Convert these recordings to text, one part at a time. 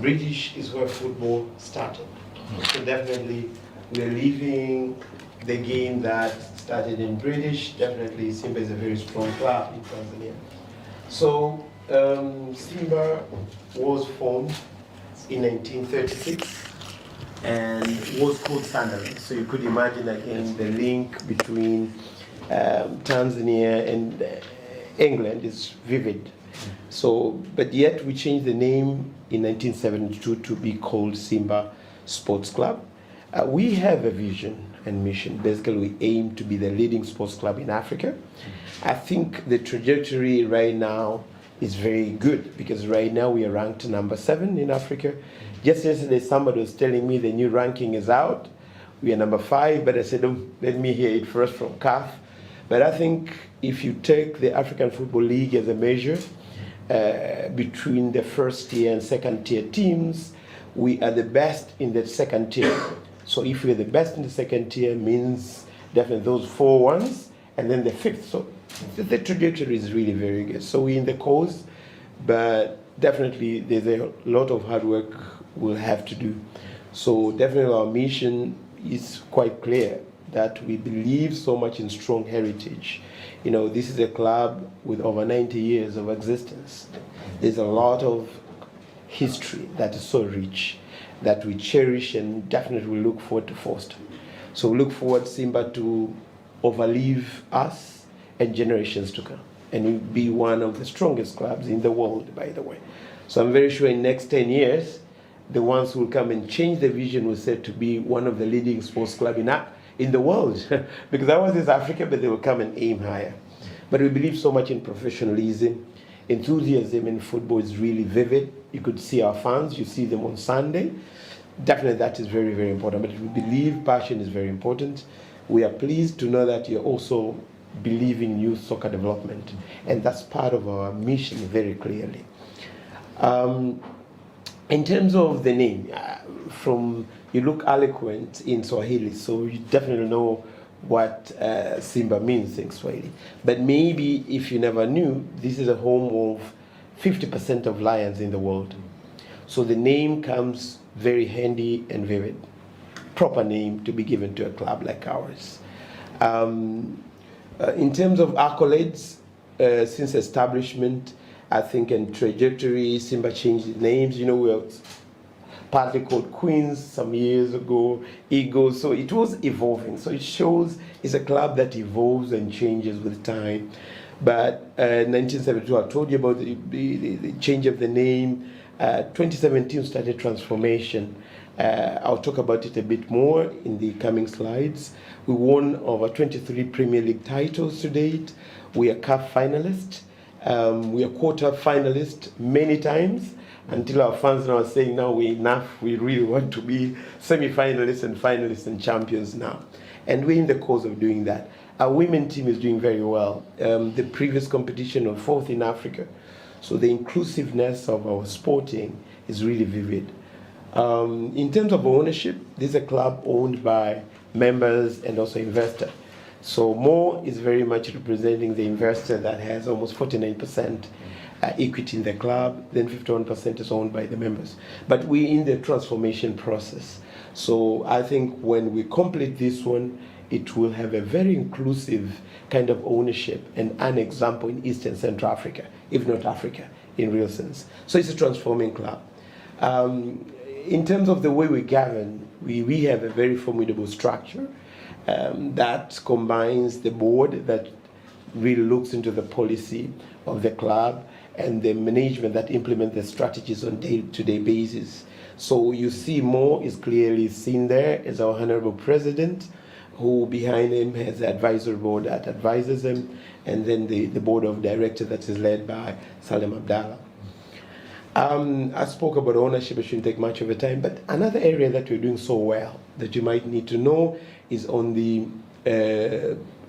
British is where football started. So definitely we're leaving the game that started in British. Definitely Simba is a very strong club in Tanzania. So Simba was formed in 1936 and was called Sunderland. So you could imagine again the link between Tanzania and England is vivid. So, but yet we changed the name in 1972 to be called Simba Sports Club. We have a vision and mission. Basically, we aim to be the leading sports club in Africa. I think the trajectory right now is very good because right now we are ranked number 7 in Africa. Just yesterday, somebody was telling me the new ranking is out. We are number 5, but I said, let me hear it first from CAF. But I think if you take the African Football League as a measure, between the first tier and second tier teams, we are the best in the second tier. So if we're the best in the second tier, means definitely those 4 ones, and then the 5th. So the trajectory is really very good. So we're in the cause, but definitely there's a lot of hard work we'll have to do. So definitely our mission is quite clear that we believe so much in strong heritage. You know, this is a club with over 90 years of existence. There's a lot of history that is so rich that we cherish and definitely look forward to foster. So we look forward Simba to overlive us and generations to come. And we'll be one of the strongest clubs in the world, by the way. So I'm very sure in the next 10 years, the ones who will come and change the vision will say to be one of the leading sports clubs in the world. Because ours is Africa, but they will come and aim higher. But we believe so much in professionalism. Enthusiasm in football is really vivid. You could see our fans, you see them on Sunday. Definitely that is very, very important. But we believe passion is very important. We are pleased to know that you're also believing in youth soccer development. And that's part of our mission very clearly. In terms of the name, you look eloquent in Swahili, so you definitely know what Simba means in Swahili. But maybe if you never knew, this is a home of 50% of lions in the world. So the name comes very handy and vivid. Proper name to be given to a club like ours. In terms of accolades, since establishment, I think in trajectory, Simba changed its names. You know, we were partly called Queens some years ago, Eagles. So it was evolving. So it shows it's a club that evolves and changes with time. But 1972, I told you about the change of the name. 2017 started transformation. I'll talk about it a bit more in the coming slides. We won over 23 Premier League titles to date. We are CAF finalists. We are quarter finalists many times until our fans now are saying, now we're enough, we really want to be semi-finalists and finalists and champions now. And we're in the course of doing that. Our women team is doing very well. The previous competition was 4th in Africa. So the inclusiveness of our sporting is really vivid. In terms of ownership, this is a club owned by members and also investors. So Mo is very much representing the investor that has almost 49% equity in the club, then 51% is owned by the members. But we're in the transformation process. So I think when we complete this one, it will have a very inclusive kind of ownership and an example in East and Central Africa, if not Africa, in real sense. So it's a transforming club. In terms of the way we govern, we have a very formidable structure that combines the board that really looks into the policy of the club and the management that implement the strategies on day-to-day basis. So you see Mo is clearly seen there as our Honorable President, who behind him has the advisory board that advises him, and then the board of directors that is led by Salem Abdallah. I spoke about ownership, it shouldn't take much of a time, but another area that we're doing so well that you might need to know is on the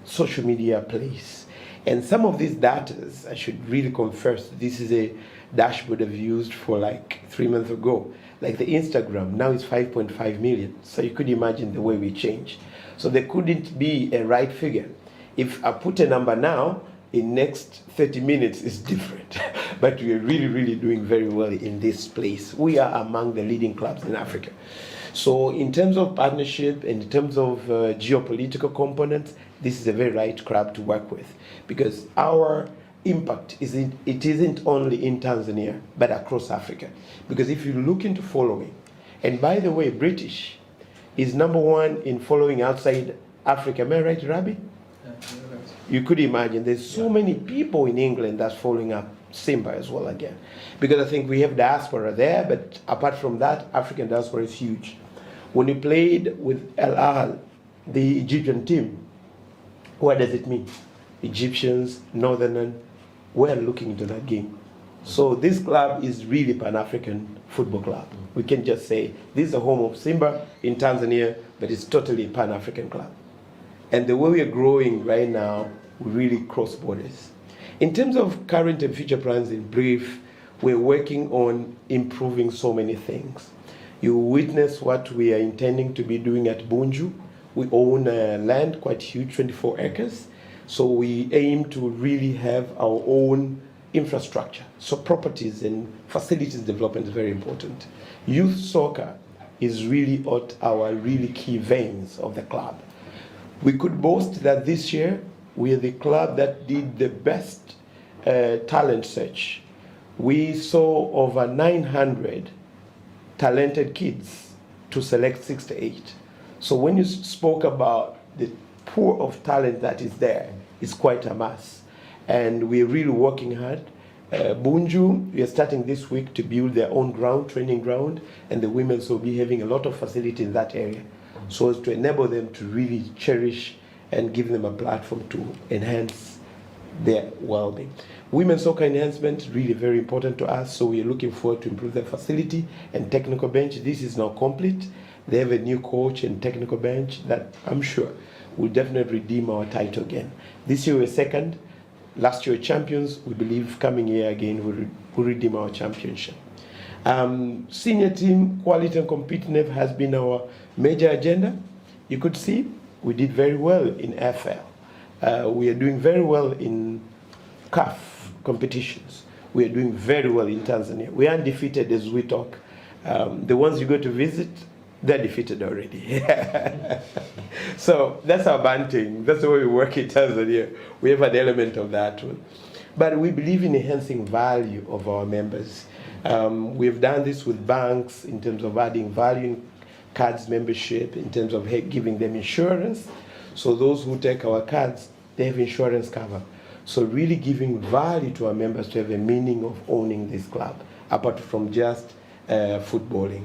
social media place. And some of these data, I should really confess, this is a dashboard I've used for like 3 months ago. Like the Instagram, now it's 5.5 million. So you could imagine the way we change. So there couldn't be a right figure. If I put a number now, in next 30 minutes is different. But we are really, really doing very well in this place. We are among the leading clubs in Africa. So in terms of partnership, and in terms of geopolitical components, this is a very right club to work with, because our impact isn't only in Tanzania, but across Africa. Because if you look into following, and by the way, British is #1 in following outside Africa. Am I right, Rabbi? You could imagine there's so many people in England that's following up Simba as well again. Because I think we have diaspora there, but apart from that, African diaspora is huge. When you played with Al Ahly, the Egyptian team, what does it mean? Egyptians, Northerners, we're looking into that game. So this club is really Pan-African football club. We can just say this is the home of Simba in Tanzania, but it's totally Pan-African club. And the way we are growing right now, we really cross borders. In terms of current and future plans, in brief, we're working on improving so many things. You witness what we are intending to be doing at Bunju. We own land quite huge, 24 acres. So we aim to really have our own infrastructure. So properties and facilities development is very important. Youth soccer is really at our really key veins of the club. We could boast that this year we are the club that did the best talent search. We saw over 900 talented kids to select 68. So when you spoke about the pool of talent that is there, it's quite a mass. And we're really working hard. Bunju, we are starting this week to build their own training ground, and the women will be having a lot of facility in that area, so as to enable them to really cherish and give them a platform to enhance their well-being. Women's soccer enhancement, really very important to us, so we are looking forward to improve the facility and technical bench. This is now complete. They have a new coach and technical bench that I'm sure will definitely redeem our title again. This year we're second, last year champions. We believe coming year again we'll redeem our championship. Senior team quality and competitiveness has been our major agenda. You could see we did very well in FL. We are doing very well in CAF competitions. We are doing very well in Tanzania. We are undefeated as we talk. The ones you go to visit, they're defeated already. So that's our banting. That's the way we work in Tanzania. We have an element of that one. But we believe in enhancing value of our members. We've done this with banks in terms of adding value in cards membership, in terms of giving them insurance. So those who take our cards, they have insurance cover. So really giving value to our members to have a meaning of owning this club, apart from just footballing.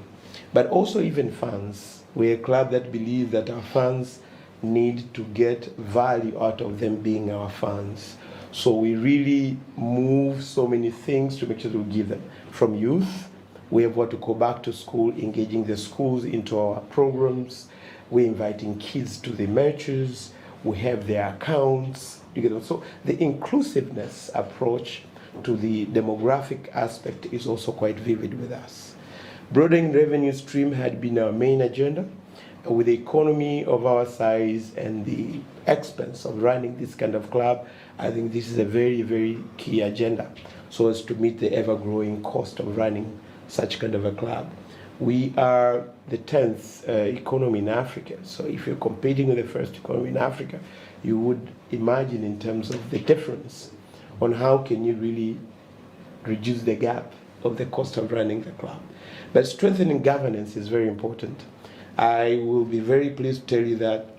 But also even fans. We're a club that believes that our fans need to get value out of them being our fans. So we really move so many things to make sure that we give them. From youth, we have what to go back to school, engaging the schools into our programs. We're inviting kids to the matches. We have their accounts. So the inclusiveness approach to the demographic aspect is also quite vivid with us. Broadening revenue stream had been our main agenda. With the economy of our size and the expense of running this kind of club, I think this is a very, very key agenda, so as to meet the ever-growing cost of running such kind of a club. We are the 10th economy in Africa, so if you're competing with the first economy in Africa, you would imagine in terms of the difference on how can you really reduce the gap of the cost of running the club. But strengthening governance is very important. I will be very pleased to tell you that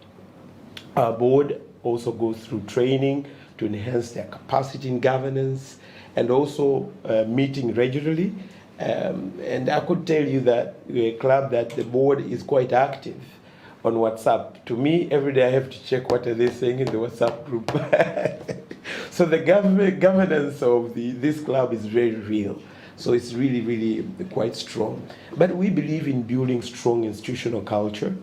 our board also goes through training to enhance their capacity in governance, and also meeting regularly. And I could tell you that we're a club that the board is quite active on WhatsApp. To me, every day I have to check what are they saying in the WhatsApp group. So the governance of this club is very real. So it's really, really quite strong. But we believe in building strong institutional culture.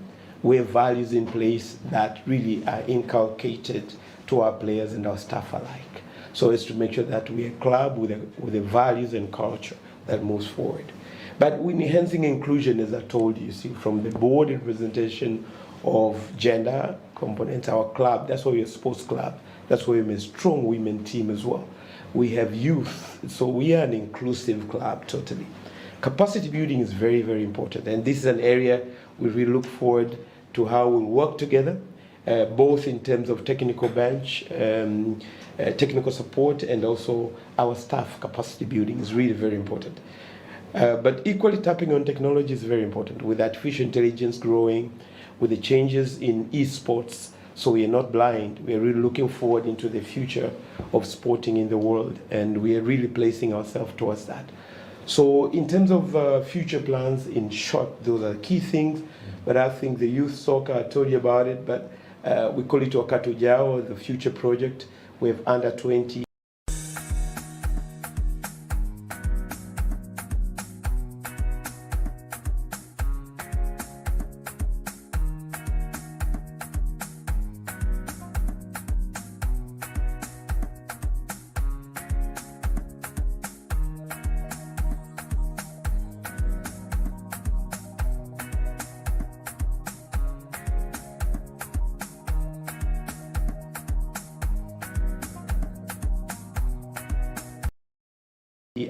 We have values in place that really are inculcated to our players and our staff alike. So it's to make sure that we're a club with the values and culture that moves forward. But with enhancing inclusion, as I told you, see, from the board representation of gender components, our club, that's why we're a sports club, That's why we have a strong women team as well. We have youth, so we are an inclusive club totally. Capacity building is very, very important, and this is an area we really look forward to how we'll work together, both in terms of technical bench, technical support, and also our staff capacity building is really very important. But equally tapping on technology is very important, with artificial intelligence growing, with the changes in esports. So we are not blind. We are really looking forward into the future of sporting in the world, and we are really placing ourselves towards that. So in terms of future plans, in short, those are the key things. But I think the youth soccer, I told you about it, but we call it 𝙏𝙼𝙖𝙣𝙠 𝙔𝙤𝙪, the future project. We have under 20.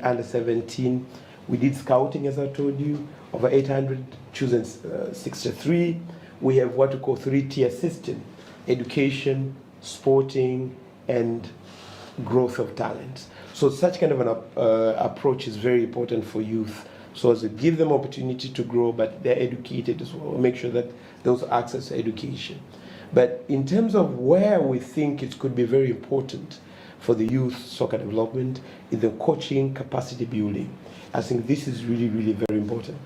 Under 17, we did scouting, as I told you, over 800 chosen 63. We have what we call 3-tier system: education, sporting, and growth of talent. So such kind of an approach is very important for youth, so as to give them opportunity to grow, but they're educated as well. Make sure that those access to education. But in terms of where we think it could be very important for the youth soccer development, in the coaching capacity building. I think this is really, really very important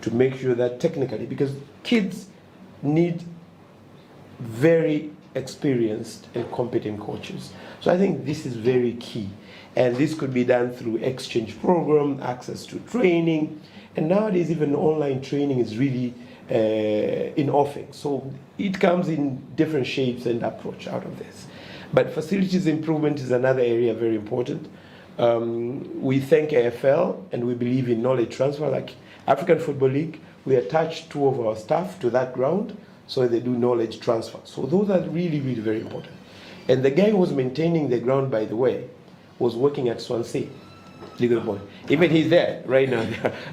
to make sure that technically, because kids need very experienced and competent coaches. So I think this is very key. And this could be done through exchange program, access to training, and nowadays even online training is really in offering. So it comes in different shapes and approach out of this. But facilities improvement is another area very important. We thank AFL, and we believe in knowledge transfer. Like African Football League, we attach 2 of our staff to that ground, so they do knowledge transfer. So those are really, really very important. And the guy who was maintaining the ground, by the way, was working at Swansea, legal boy. Even he's there right now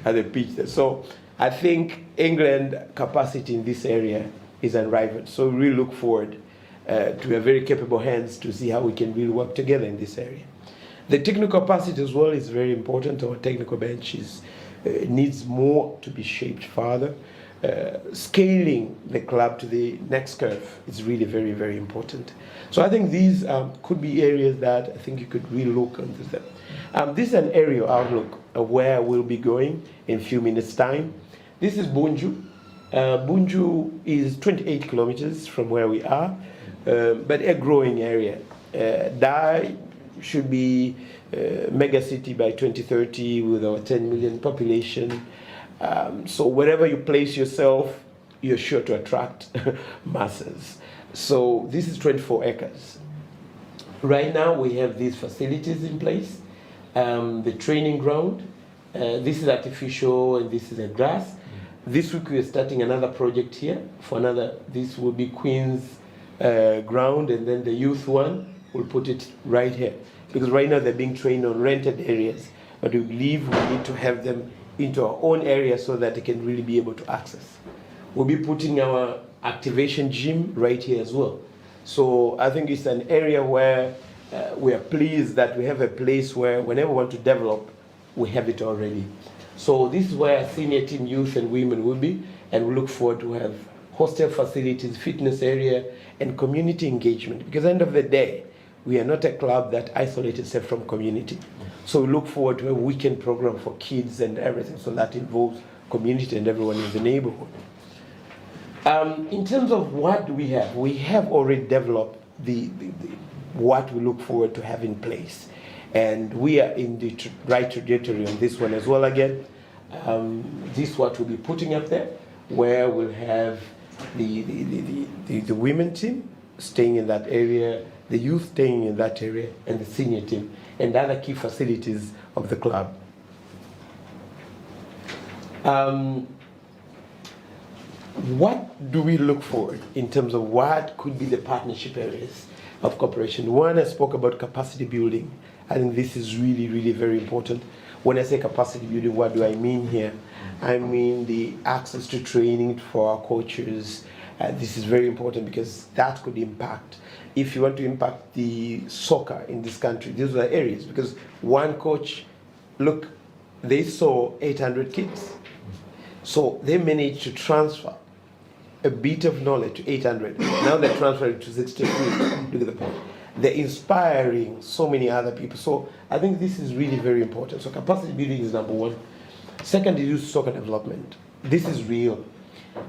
at the pitch there. So I think England capacity in this area is unrivaled. So we really look forward to have very capable hands to see how we can really work together in this area. The technical capacity as well is very important. Our technical bench needs more to be shaped further. Scaling the club to the next curve is really very, very important. So I think these could be areas that I think you could really look into them. This is an aerial outlook of where we'll be going in a few minutes' time. This is Bunju. Bunju is 28 kilometers from where we are, but a growing area. Dah should be mega city by 2030 with our 10 million population. So wherever you place yourself, you're sure to attract masses. So this is 24 acres. Right now we have these facilities in place. The training ground, this is artificial and this is a grass. This week we are starting another project here for another, this will be Queen's ground, and then the youth one, we'll put it right here. Because right now they're being trained on rented areas, but we believe we need to have them into our own area so that they can really be able to access. We'll be putting our activation gym right here as well. So I think it's an area where we are pleased that we have a place where whenever we want to develop, we have it already. So this is where senior team youth and women will be, and we look forward to have hostel facilities, fitness area, and community engagement. Because at the end of the day, we are not a club that isolates itself from community. So we look forward to a weekend program for kids and everything, so that involves community and everyone in the neighborhood. In terms of what we have already developed what we look forward to have in place. And we are in the right trajectory on this one as well again. This is what we'll be putting up there, where we'll have the women team staying in that area, the youth staying in that area, and the senior team, and other key facilities of the club. What do we look for in terms of what could be the partnership areas of cooperation? One, I spoke about capacity building. I think this is really, really very important. When I say capacity building, what do I mean here? I mean the access to training for our coaches. This is very important because that could impact. If you want to impact the soccer in this country, these are areas. Because one coach, look, they saw 800 kids. So they managed to transfer a bit of knowledge to 800. Now they're transferring to 63. Look at the point. They're inspiring so many other people. So I think this is really very important. So capacity building is number one. Second is youth soccer development. This is real.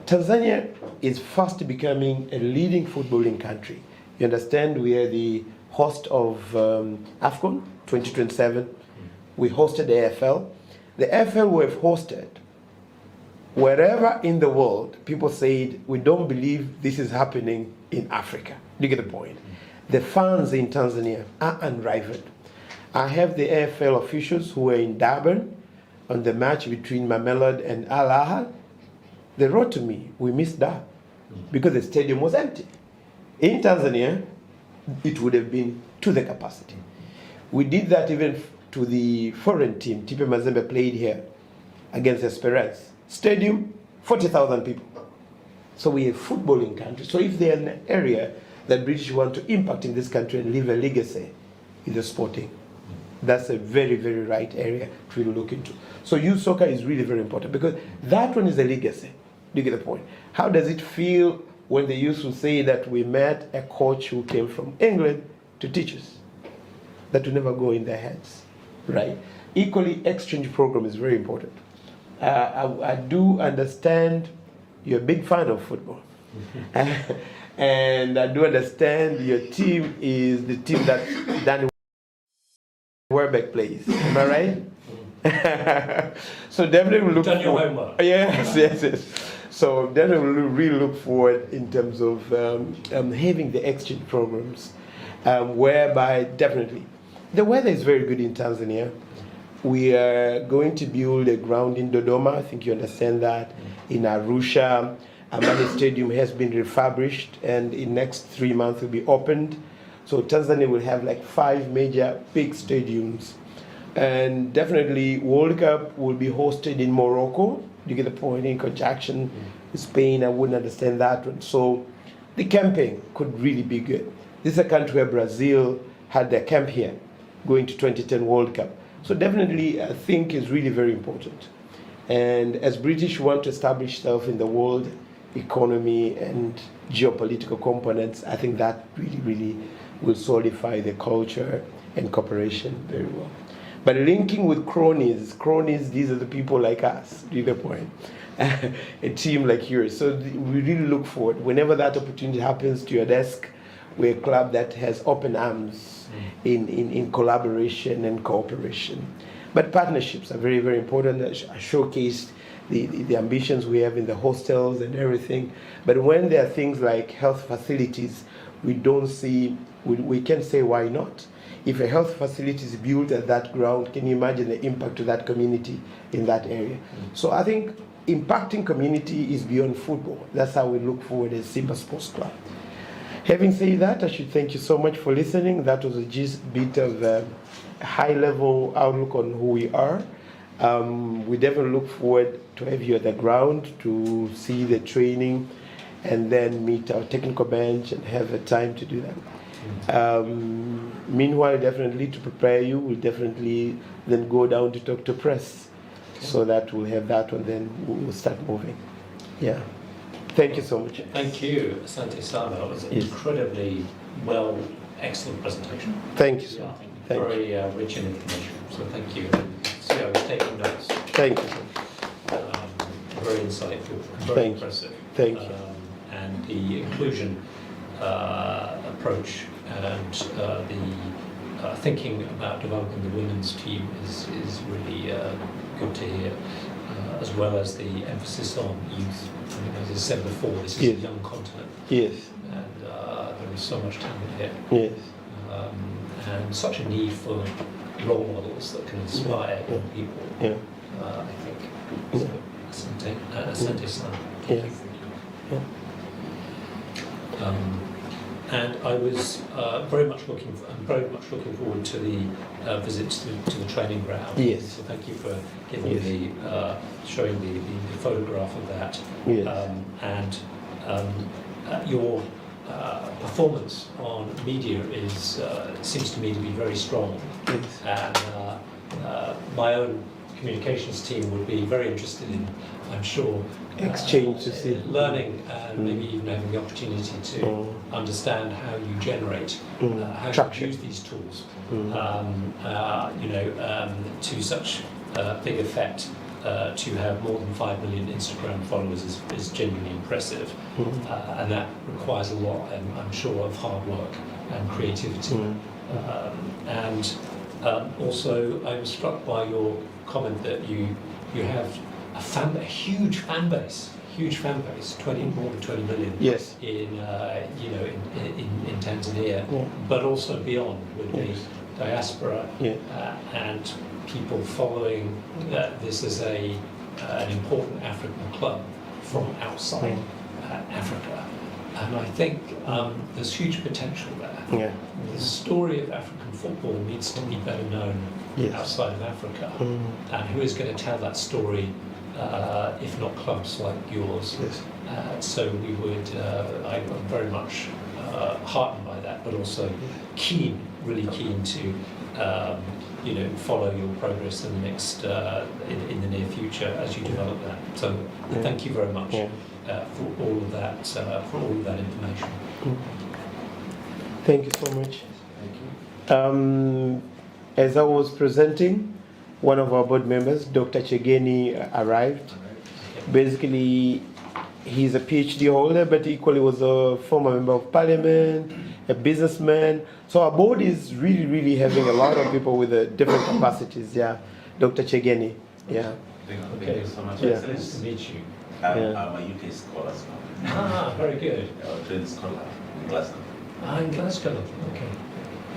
Tanzania is fast becoming a leading footballing country. You understand, we are the host of AFCON 2027. We hosted the AFL. The AFL we have hosted, wherever in the world, people said, we don't believe this is happening in Africa. You get the point. The fans in Tanzania are unrivaled. I have the AFL officials who were in Durban on the match between Mamelodi and Al Ahly. They wrote to me, we missed that because the stadium was empty. In Tanzania, it would have been to the capacity. We did that even to the foreign team. TP Mazembe played here against Esperance. Stadium, 40,000 people. So we are a footballing country. So if there's an area that British want to impact in this country and leave a legacy, is the sporting. That's a very, very right area to really look into. So youth soccer is really very important because that one is a legacy. Do you get the point? How does it feel when they used to say that we met a coach who came from England to teach us? That will never go in their heads, right? Equally, exchange program is very important. I do understand you're a big fan of football. And I do understand your team is the team that Danny Welbeck plays. Am I right? So definitely look done your homework. Yes. So definitely really look forward in terms of having the exchange programs, whereby definitely the weather is very good in Tanzania. We are going to build a ground in Dodoma. I think you understand that. In Arusha, Amani Stadium has been refurbished, and in next 3 months will be opened. So Tanzania will have like 5 major big stadiums. And definitely World Cup will be hosted in Morocco. You get the point, in conjunction with Spain. I wouldn't understand that one. So the camping could really be good. This is a country where Brazil had their camp here, going to 2010 World Cup. So definitely I think is really very important. And as British want to establish themselves in the world economy and geopolitical components, I think that really, really will solidify the culture and cooperation very well. But linking with cronies, these are the people like us, do you get the point? A team like yours. So we really look forward. Whenever that opportunity happens to your desk, we're a club that has open arms in collaboration and cooperation. But partnerships are very, very important. I showcased the ambitions we have in the hostels and everything. But when there are things like health facilities, we don't see, we can say why not. If a health facility is built at that ground, can you imagine the impact to that community in that area? So I think impacting community is beyond football. That's how we look forward as Simba Sports Club. Having said that, I should thank you so much for listening. That was just a bit of a high-level outlook on who we are. We definitely look forward to have you at the ground to see the training and then meet our technical bench and have a time to do that. Meanwhile, definitely to prepare you, we'll definitely then go down to talk to press so that we'll have that one, then we'll start moving. Yeah. Thank you so much. Thank you, Asante Sana. It was an incredibly excellent presentation. Thank you, sir. Yeah, very rich in information. So thank you. So I was taking notes. Thank you, sir. Very insightful, very impressive. Thank you. And the inclusion approach and the thinking about developing the women's team is really good to hear, as well as the emphasis on youth. I mean, as I said before, this is a young continent. Yes. And there is so much talent here. Yes. And such a need for role models that can inspire young people, I think. So, Asante Sana. Yes. And I was very much looking forward to the visit to the training ground. Yes. So thank you for giving me showing the photograph of that. Yes. Your performance on media seems to me to be very strong. Yes. And my own communications team would be very interested in, I'm sure, exchange to see learning and maybe even having the opportunity to understand how you generate, how you use these tools, to such big effect. To have more than 5 million Instagram followers is genuinely impressive, and that requires a lot, I'm sure, of hard work and creativity. Also, I was struck by your comment that you have a huge fan base, more than 20 million. Yes. In Tanzania, but also beyond with the diaspora and people following this as an important African club from outside Africa. And I think there's huge potential there. Yeah. The story of African football needs to be better known outside of Africa. And who is going to tell that story if not clubs like yours? Yes. So we would, I'm very much heartened by that, but also really keen to follow your progress in the next, in the near future as you develop that. So thank you very much for all of that information. Thank you so much. Thank you. As I was presenting, one of our board members, Dr. Chegeni, arrived. Basically, he's a PhD holder, but equally was a former member of parliament, a businessman. So our board is really having a lot of people with different capacities. Yeah, Dr. Chegeni. Yeah. Thank you so much. Yeah. Nice to meet you. I'm a UK scholar. Very good. I'm a trained scholar in Glasgow. In Glasgow. Okay.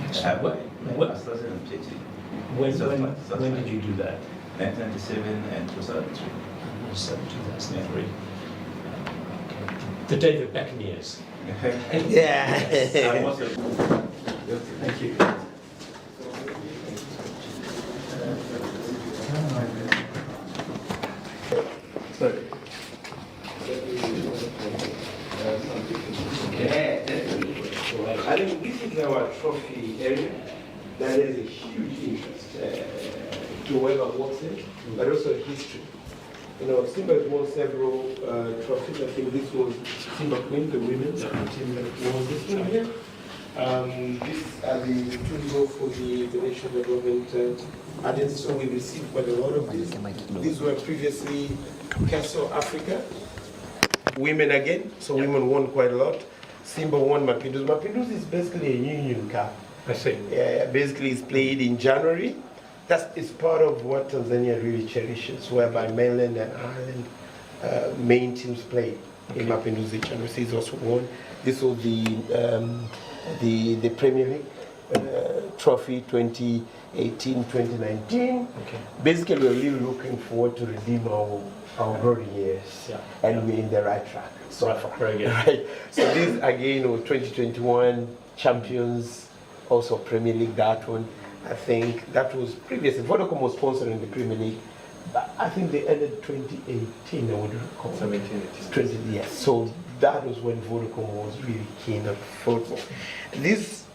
I started in PhD. When did you do that? 1997 and 2003. 2003. The David Beckham years. Yeah. Thank you. Sorry. I think this is our trophy area. That is a huge interest to whoever works in, but also history. Simba has won several trophies. I think this was Simba Queen, the women's team that won this one here. These are the tools for the donation development agency. So we received quite a lot of these. These were previously Castle Africa. Women again, so women won quite a lot. Simba won Mapinduzi. Mapinduzi is basically a union cup. I see. Yeah, basically it's played in January. It's part of what Tanzania really cherishes, whereby mainland and Ireland main teams play in Mapinduzi. January is also won. This was the Premier League trophy 2018-2019. Basically, we're really looking forward to redeem our glory years, and we're in the right track so far. Very good. Right. So these again, 2021 champions, also Premier League. That one, I think that was previously Vodacom was sponsoring the Premier League, but I think they ended 2018. I would recall. 20, yes. So that was when Vodacom was really keen on football.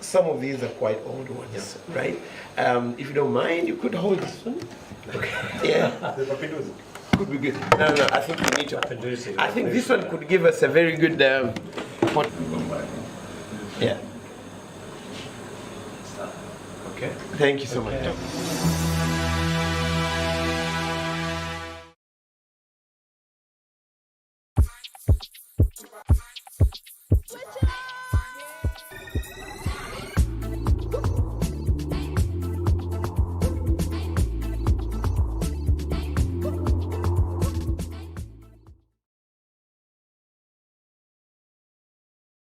Some of these are quite old ones, right? If you don't mind, you could hold this one. Okay. Yeah. Could be good. No. I think we need to. I think this one could give us a very good. Yeah. Okay. Thank you so much.